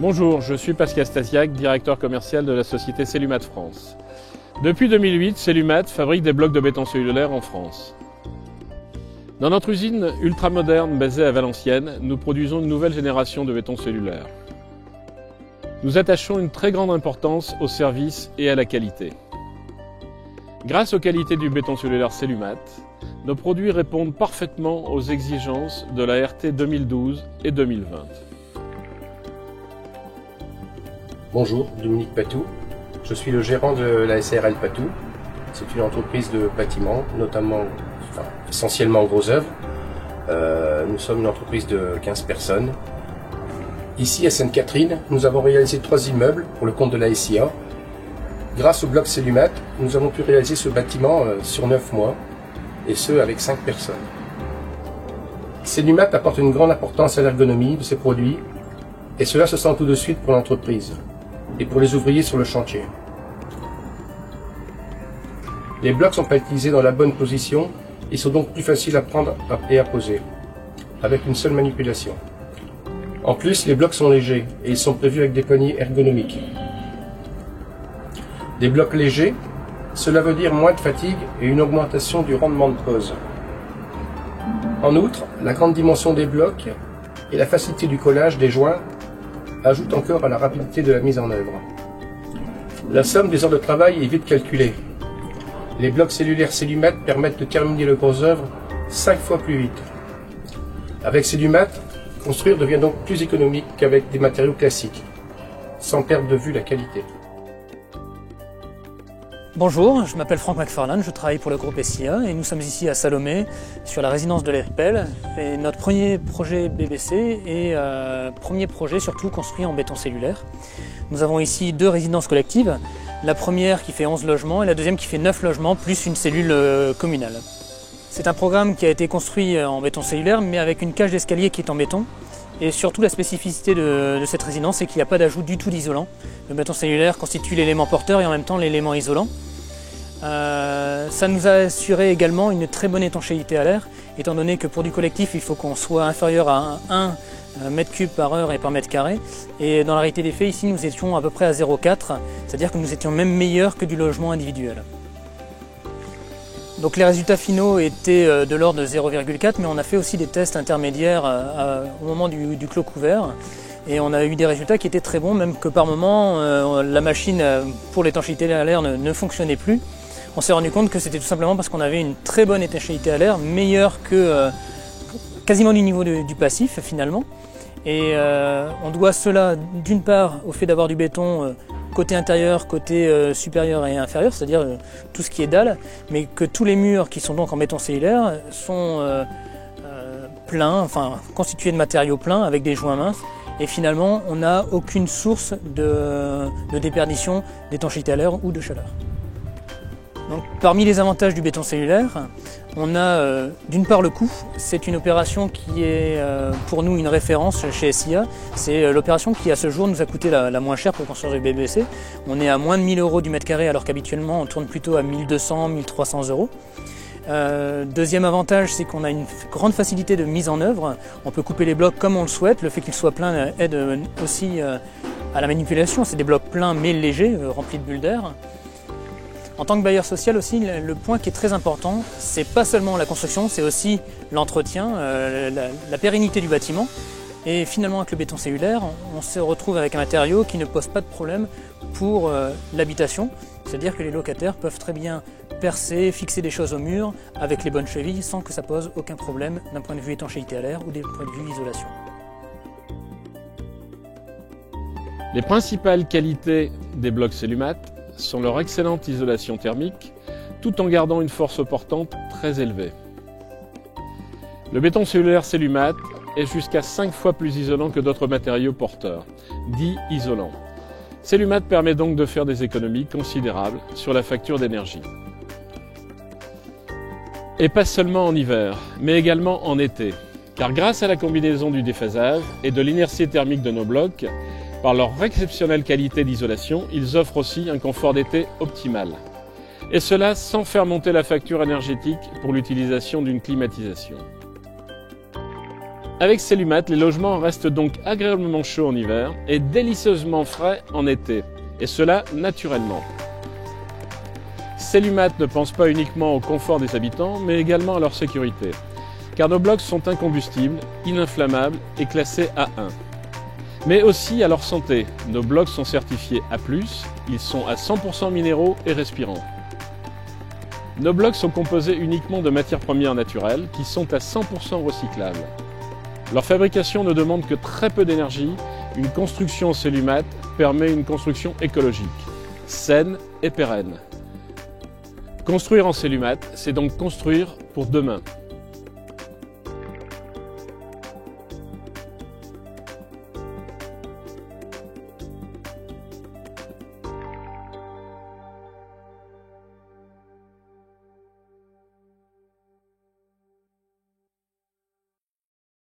Bonjour, je suis Pascal Stasiak, directeur commercial de la société Cellumat France. Depuis 2008, Cellumat fabrique des blocs de béton cellulaire en France. Dans notre usine ultramoderne basée à Valenciennes, nous produisons une nouvelle génération de béton cellulaire. Nous attachons une très grande importance au service et à la qualité. Grâce aux qualités du béton cellulaire Cellumat, nos produits répondent parfaitement aux exigences de la RT 2012 et 2020. Bonjour, Dominique Patou. Je suis le gérant de la SARL Patou. C'est une entreprise de bâtiment, essentiellement gros œuvres. Nous sommes une entreprise de 15 personnes. Ici à Sainte-Catherine, nous avons réalisé 3 immeubles pour le compte de la SIA. Grâce au bloc Cellumat, nous avons pu réaliser ce bâtiment sur 9 mois, et ce avec 5 personnes. Cellumat apporte une grande importance à l'ergonomie de ses produits, et cela se sent tout de suite pour l'entreprise et pour les ouvriers sur le chantier. Les blocs sont palletisés dans la bonne position et sont donc plus faciles à prendre et à poser, avec une seule manipulation. En plus, les blocs sont légers et ils sont prévus avec des poignées ergonomiques. Des blocs légers, cela veut dire moins de fatigue et une augmentation du rendement de pose. En outre, la grande dimension des blocs et la facilité du collage des joints ajoutent encore à la rapidité de la mise en œuvre. La somme des heures de travail est vite calculée. Les blocs cellulaires Cellumat permettent de terminer le gros œuvre 5 fois plus vite. Avec Cellumat, construire devient donc plus économique qu'avec des matériaux classiques, sans perdre de vue la qualité. Bonjour, je m'appelle Franck McFarlane, je travaille pour le groupe SIA et nous sommes ici à Salomé sur la résidence de l'ERPEL. C'est notre premier projet BBC et premier projet surtout construit en béton cellulaire. Nous avons ici 2 résidences collectives, la première qui fait 11 logements et la deuxième qui fait 9 logements plus une cellule communale. C'est un programme qui a été construit en béton cellulaire mais avec une cage d'escalier qui est en béton. Et surtout la spécificité de cette résidence, c'est qu'il n'y a pas d'ajout du tout d'isolant. Le béton cellulaire constitue l'élément porteur et en même temps l'élément isolant. Ça nous a assuré également une très bonne étanchéité à l'air, étant donné que pour du collectif, il faut qu'on soit inférieur à 1 m3 par heure et par mètre carré. Et dans la réalité des faits, ici, nous étions à peu près à 0,4, c'est-à-dire que nous étions même meilleurs que du logement individuel. Donc les résultats finaux étaient de l'ordre de 0,4, mais on a fait aussi des tests intermédiaires au moment du clos couvert. Et on a eu des résultats qui étaient très bons, même que par moment, la machine pour l'étanchéité à l'air ne fonctionnait plus. On s'est rendu compte que c'était tout simplement parce qu'on avait une très bonne étanchéité à l'air, meilleure que quasiment du niveau du passif finalement. Et on doit cela d'une part au fait d'avoir du béton côté intérieur, côté supérieur et inférieur, c'est-à-dire tout ce qui est dalle, mais que tous les murs qui sont donc en béton cellulaire sont pleins, enfin constitués de matériaux pleins avec des joints minces. Et finalement, on n'a aucune source de déperdition d'étanchéité à l'air ou de chaleur. Donc, parmi les avantages du béton cellulaire, on a d'une part le coût. C'est une opération qui est pour nous une référence chez SIA. C'est l'opération qui à ce jour nous a coûté la moins chère pour construire du BBC. On est à moins de 1 000 € du mètre carré alors qu'habituellement on tourne plutôt à 1 200, 1 300 €. Deuxième avantage, c'est qu'on a une grande facilité de mise en œuvre. On peut couper les blocs comme on le souhaite. Le fait qu'ils soient pleins aide aussi à la manipulation. C'est des blocs pleins mais légers, remplis de bulles d'air. En tant que bailleur social aussi, le point qui est très important, c'est pas seulement la construction, c'est aussi l'entretien, la pérennité du bâtiment. Et finalement, avec le béton cellulaire, on se retrouve avec un matériau qui ne pose pas de problème pour l'habitation. C'est-à-dire que les locataires peuvent très bien percer, fixer des choses au mur avec les bonnes chevilles sans que ça pose aucun problème d'un point de vue étanchéité à l'air ou d'un point de vue isolation. Les principales qualités des blocs Cellumat sont leur excellente isolation thermique, tout en gardant une force portante très élevée. Le béton cellulaire Cellumat est jusqu'à 5 fois plus isolant que d'autres matériaux porteurs, dits isolants. Cellumat permet donc de faire des économies considérables sur la facture d'énergie. Et pas seulement en hiver, mais également en été, car grâce à la combinaison du déphasage et de l'inertie thermique de nos blocs, par leur exceptionnelle qualité d'isolation, ils offrent aussi un confort d'été optimal. Et cela sans faire monter la facture énergétique pour l'utilisation d'une climatisation. Avec Cellumat, les logements restent donc agréablement chauds en hiver et délicieusement frais en été, et cela naturellement. Cellumat ne pense pas uniquement au confort des habitants, mais également à leur sécurité, car nos blocs sont incombustibles, ininflammables et classés A1. Mais aussi à leur santé. Nos blocs sont certifiés A+, ils sont à 100% minéraux et respirants. Nos blocs sont composés uniquement de matières premières naturelles qui sont à 100% recyclables. Leur fabrication ne demande que très peu d'énergie. Une construction Cellumat permet une construction écologique, saine et pérenne. Construire en Cellumat, c'est donc construire pour demain.